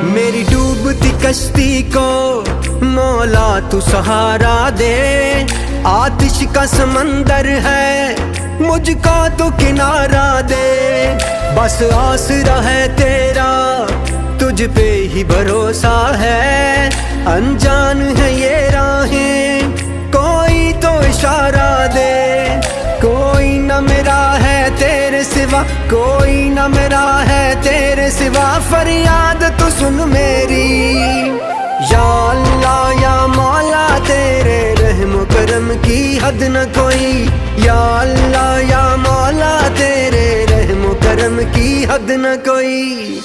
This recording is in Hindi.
मेरी डूबती कश्ती को मौला तू सहारा दे। आतिश का समंदर है मुझको तो किनारा दे। बस आसरा है तेरा तुझ पे ही भरोसा है। अनजान है ये राहें कोई तो इशारा दे। कोई न मेरा है तेरे सिवा, कोई न मेरा है तेरे सिवा। फरियाद तू सुन मेरी या अल्लाह या मौला, तेरे रहम करम की हद न कोई। या अल्लाह या मौला, तेरे रहम करम की हद न कोई।